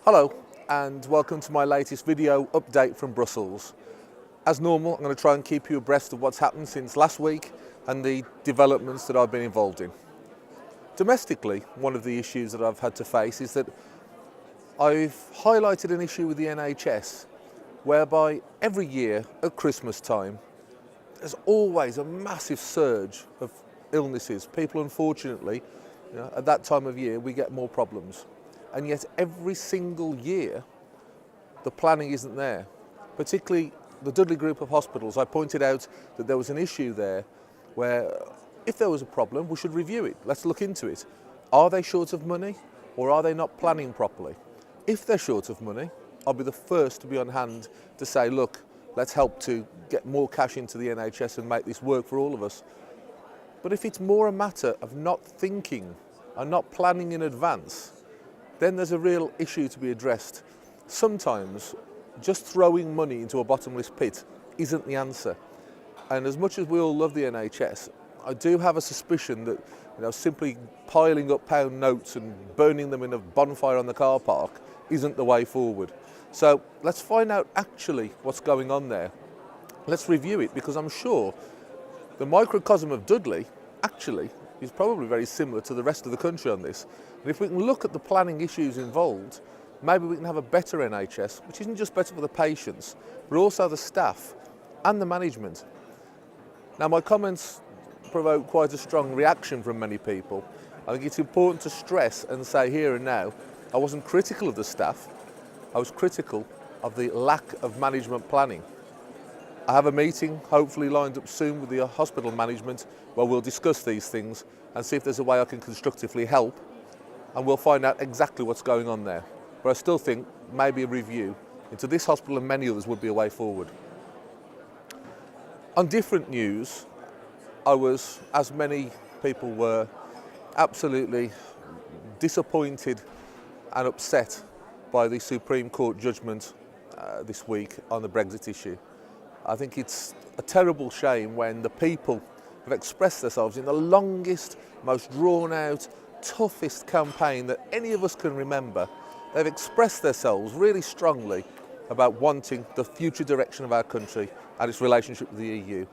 Hello and welcome to my latest video update from Brussels. As normal, I'm going to try and keep you abreast of what's happened since last week and the developments that I've been involved in. Domestically, one of the issues that I've had to face is that I've highlighted an issue with the NHS whereby every year at Christmas time there's always a massive surge of illnesses. People, unfortunately, at that time of year we get more problems. And yet every single year the planning isn't there. Particularly the Dudley group of hospitals, I pointed out that there was an issue there where if there was a problem we should review it, let's look into it. Are they short of money or are they not planning properly? If they're short of money, I'll be the first to be on hand to say, look, let's help to get more cash into the NHS and make this work for all of us. But if it's more a matter of not thinking and not planning in advance, then there's a real issue to be addressed. Sometimes just throwing money into a bottomless pit isn't the answer. And as much as we all love the NHS, I do have a suspicion that simply piling up pound notes and burning them in a bonfire on the car park isn't the way forward. So let's find out actually what's going on there. Let's review it, because I'm sure the microcosm of Dudley actually is probably very similar to the rest of the country on this. And if we can look at the planning issues involved, maybe we can have a better NHS, which isn't just better for the patients, but also the staff and the management. Now, my comments provoke quite a strong reaction from many people. I think it's important to stress and say here and now, I wasn't critical of the staff, I was critical of the lack of management planning. I have a meeting hopefully lined up soon with the hospital management where we'll discuss these things and see if there's a way I can constructively help, and we'll find out exactly what's going on there. But I still think maybe a review into this hospital and many others would be a way forward. On different news, I was, as many people were, absolutely disappointed and upset by the Supreme Court judgment this week on the Brexit issue. I think it's a terrible shame when the people have expressed themselves in the longest, most drawn out, toughest campaign that any of us can remember. They've expressed themselves really strongly about wanting the future direction of our country and its relationship with the EU.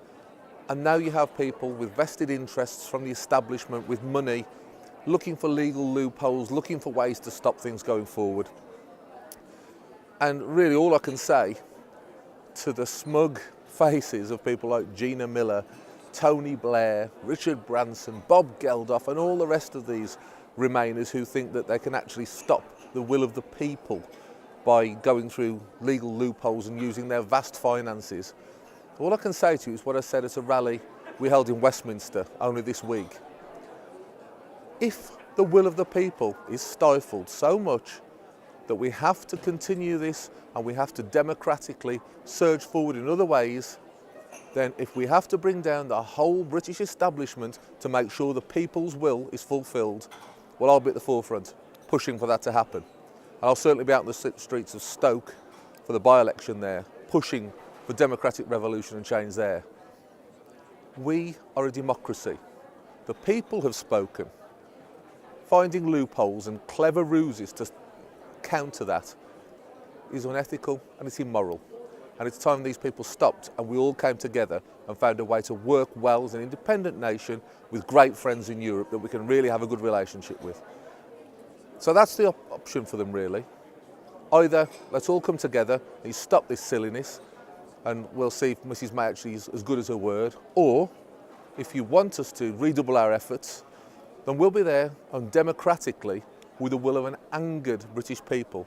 And now you have people with vested interests from the establishment with money looking for legal loopholes, looking for ways to stop things going forward. And really all I can say to the smug faces of people like Gina Miller, Tony Blair, Richard Branson, Bob Geldof and all the rest of these Remainers who think that they can actually stop the will of the people by going through legal loopholes and using their vast finances. All I can say to you is what I said at a rally we held in Westminster only this week. If the will of the people is stifled so much that we have to continue this and we have to democratically surge forward in other ways, then if we have to bring down the whole British establishment to make sure the people's will is fulfilled, well, I'll be at the forefront pushing for that to happen. And I'll certainly be out in the streets of Stoke for the by-election there, pushing for democratic revolution and change there. We are a democracy. The people have spoken. Finding loopholes and clever ruses to counter that is unethical and it's immoral. And it's time these people stopped and we all came together and found a way to work well as an independent nation with great friends in Europe that we can really have a good relationship with. So that's the option for them really. Either let's all come together and stop this silliness and we'll see if Mrs May actually is as good as her word, or if you want us to redouble our efforts, then we'll be there and democratically, with the will of an angered British people,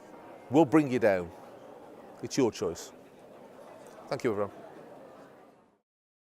we'll bring you down. It's your choice. Thank you, everyone.